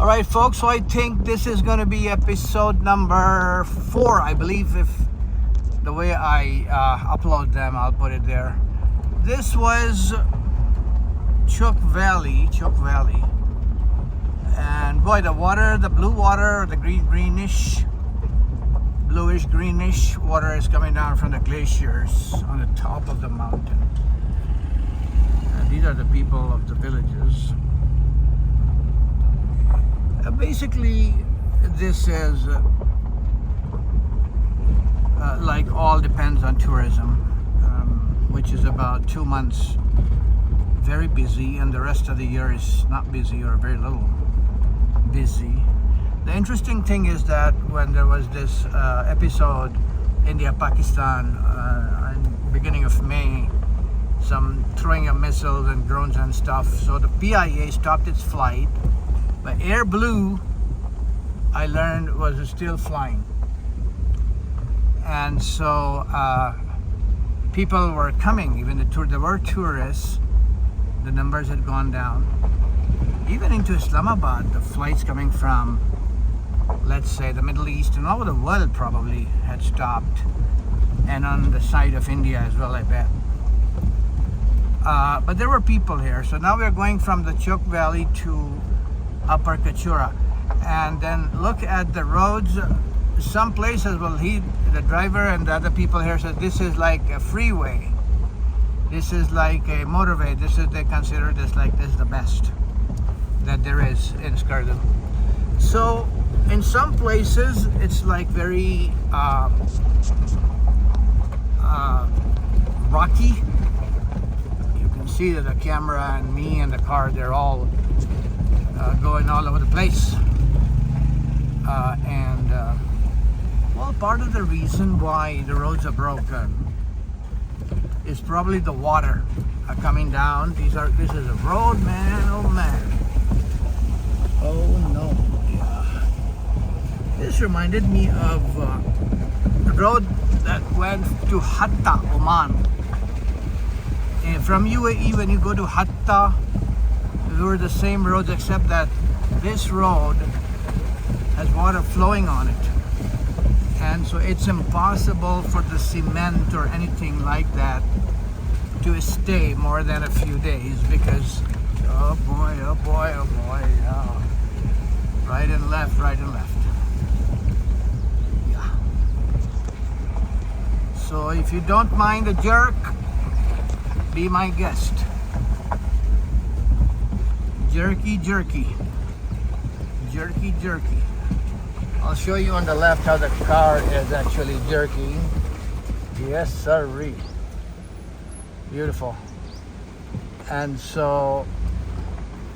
Alright folks, so I think this is going to be episode number 4, I believe, if the way I upload them, I'll put it there. This was Chuk Valley, and boy, the water, the blue water, the bluish greenish water is coming down from the glaciers on the top of the mountain. And these are the people of the villages. Basically, this is like all depends on tourism, which is about 2 months very busy, and the rest of the year is not busy or very little busy. The interesting thing is that when there was this episode India-Pakistan in beginning of May, some throwing of missiles and drones and stuff, so the PIA stopped its flight. But Air Blue, I learned, was still flying. And so people were coming, even there were tourists. The numbers had gone down. Even into Islamabad, the flights coming from, let's say, the Middle East and all over the world probably had stopped. And on the side of India as well, I bet. But there were people here. So now we're going from the Chuk Valley to Upper Kachura, and then look at the roads. Some places, well, the driver and the other people here said this is like a freeway, this is like a motorway, they consider this the best that there is in Skardu. So in some places it's like very rocky. You can see that the camera and me and the car, they're all going all over the place, well, part of the reason why the roads are broken is probably the water coming down. This is a road, man. Oh no. Yeah. This reminded me of the road that went to Hatta, Oman. And from UAE, when you go to Hatta, they were the same roads, except that this road has water flowing on it, and so it's impossible for the cement or anything like that to stay more than a few days, because oh boy, yeah. Right and left. Yeah. So if you don't mind a jerk, be my guest. Jerky. I'll show you on the left how the car is actually jerking. Yes, sirree. Beautiful. And so,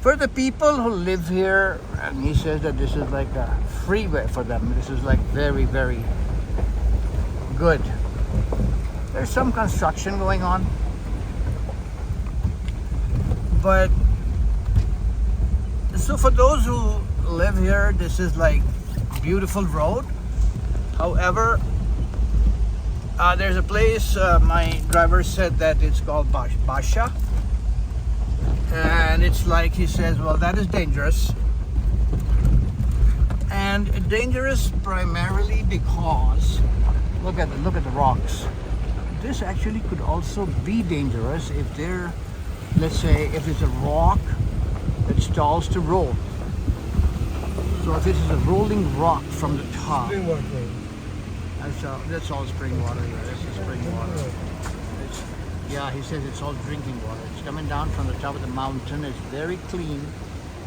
for the people who live here, and he says that this is like a freeway for them. This is like very, very good. There's some construction going on, but so for those who live here, this is like beautiful road. However, there's a place, my driver said that it's called Basha, and it's like, he says, well, that is dangerous, and dangerous primarily because look at the rocks. This actually could also be dangerous if let's say if it's a rock that stalls to roll. So if this is a rolling rock from the top, Spring water. that's all spring water. Yeah, this is spring water. Yeah, he says it's all drinking water. It's coming down from the top of the mountain. It's very clean,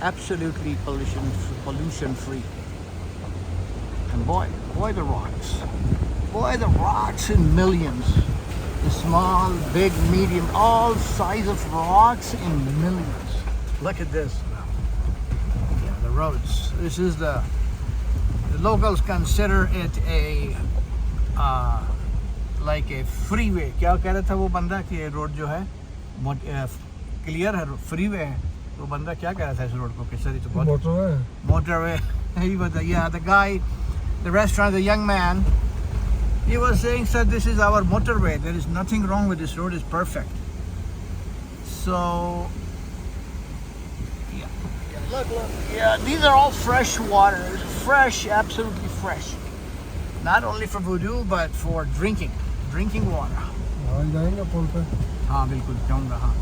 absolutely pollution free. And boy, the rocks in millions. The small, big, medium, all size of rocks in millions. Look at this. Yeah, the roads. This is the locals consider it a like a freeway. क्या कह रहा था वो बंदा कि ये road जो है क्लियर है, freeway है. वो बंदा क्या कह रहा था इस रोड को कि सर ये तो बहुत motorway. He was yeah, the guy, the restaurant, the young man, he was saying, sir, this is our motorway. There is nothing wrong with this road. It's perfect. So Look, look. Yeah, these are all fresh waters. Fresh, absolutely fresh. Not only for voodoo, but for drinking. Drinking water. हाँ जाएंगे पुल पे हाँ बिल्कुल जाऊँगा हाँ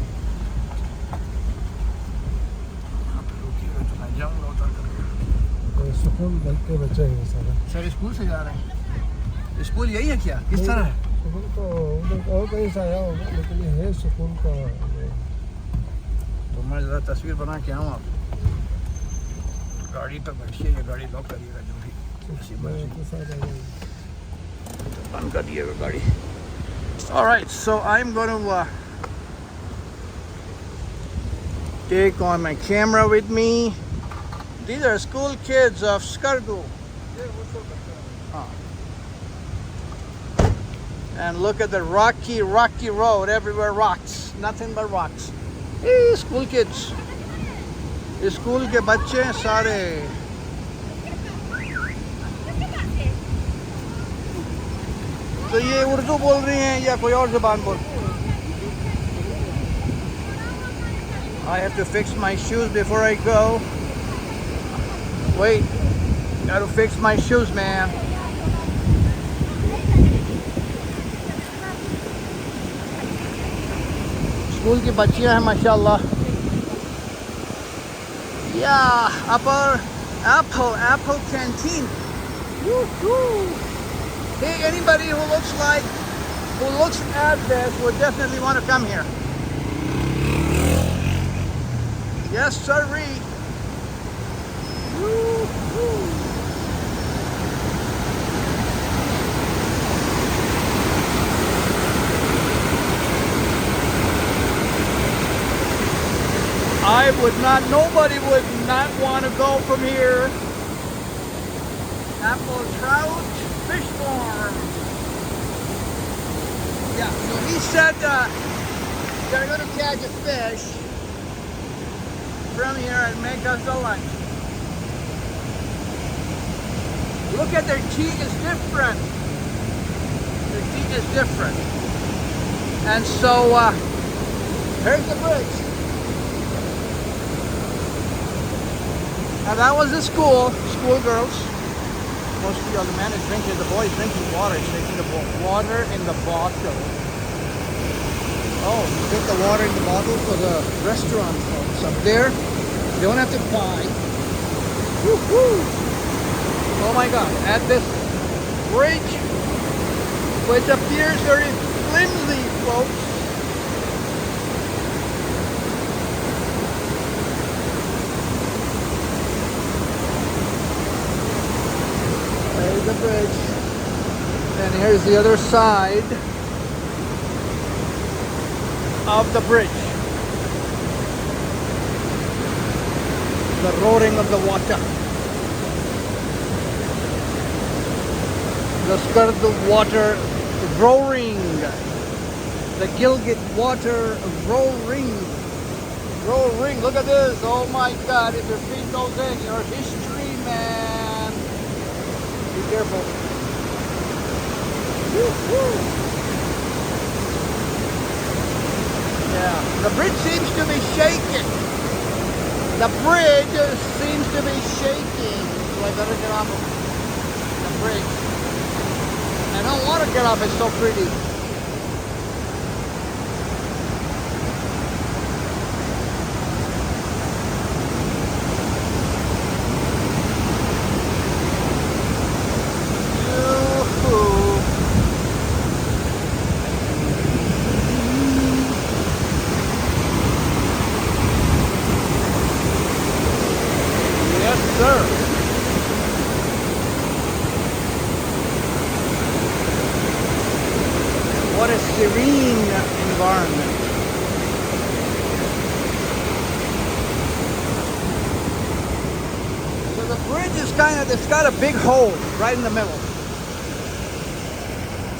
यहाँ पे रुकिएगा तो मैं जाऊँगा उतर कर तो सुकून देख के बचेंगे सारा सर स्कूल से जा रहे हैं स्कूल यही है क्या किस तरह है सुकून तो उधर और कहीं से आया होगा लेकिन ये है सुकून का तो मैं ज़रा तस्वीर बना के आऊँ आप गाड़ी पर बैठिए या गाड़ी लॉक करिएगा जो भी ऐसी मर्जी बंद कर दिएगा गाड़ी All right, so I'm going to take on my camera with me. These are school kids of Skardu. And look at the rocky road. Everywhere rocks. Nothing but rocks. Hey, school kids. School के बच्चे सारे तो ये उर्दू बोल रही हैं या कोई और ज़बान बोल I have to fix my shoes before I go. Wait, gotta fix my shoes, man. School की बच्चियां हैं माशाल्लाह. Yeah, upper Apple canteen. Woo-hoo. Hey, anybody who looks at this would definitely want to come here. Yes, sirree. Woo-hoo. Nobody would not want to go from here. Apple trout fish farm. Yeah, so he said they're going to catch a fish from here and make us a lunch. Look at their teeth is different. Their teeth is different. And so here's the bridge. Now that was the school girls. Mostly all the men is drinking, the boy is drinking water. He's taking the water in the bottle. Oh, you take the water in the bottle for the restaurant folks up there. You don't have to buy. Woo-hoo! Oh my God, at this bridge, which appears very flimsy, folks. There's the bridge. And here's the other side of the bridge. The roaring of the water. The Skardu water roaring. The Gilgit water roaring. Roaring. Look at this. Oh my God. If your feet goes in, your history, man. Be careful. Woo-hoo. Yeah. The bridge seems to be shaking. The bridge seems to be shaking. So I better get off of the bridge. I don't want to get off. It's so pretty. What a serene environment. So the bridge is it's got a big hole right in the middle.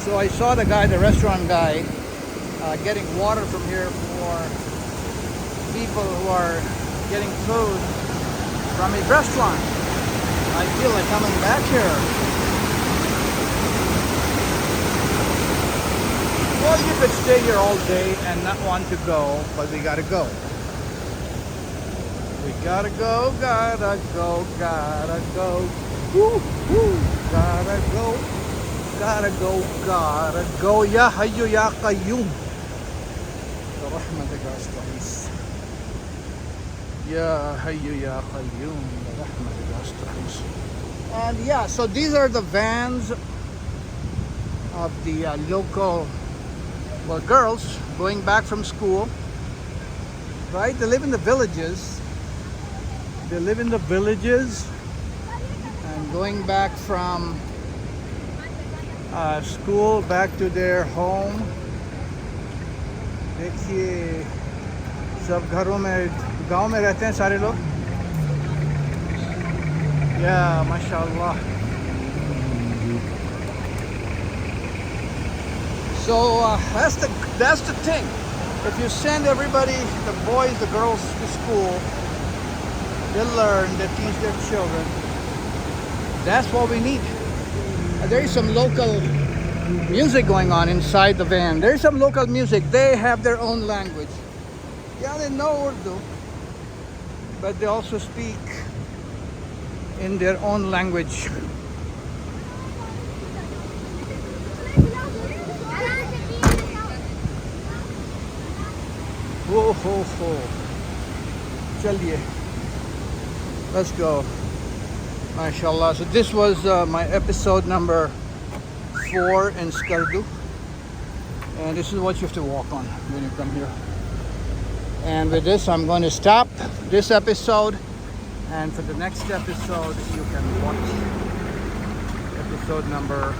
So I saw the restaurant guy, getting water from here for people who are getting food from his restaurant. I feel like coming back here. Well, you could stay here all day and not want to go, but we gotta go. We gotta go, gotta go, gotta go. Woo, woo. Gotta go, gotta go, gotta go. Ya Hayyu Ya Qayyum. برحمتك أستغيث. Ya Hayyu Ya Qayyum. برحمتك أستغيث. And yeah, so these are the vans of the local, well, girls going back from school. Right? They live in the villages. They live in the villages and going back from school back to their home. देखिए सब घरों में गांव में रहते हैं सारे लोग. Yeah, mashallah. So that's the thing. If you send everybody, the boys, the girls to school, they learn, they teach their children. That's what we need. There is some local music going on inside the van. There is some local music. They have their own language. Yeah, they know Urdu, but they also speak in their own language. Whoa, ho, ho. Chaliye. Let's go. MashaAllah. So this was my episode number 4 in Skardu. And this is what you have to walk on when you come here. And with this, I'm going to stop this episode. And for the next episode, you can watch episode number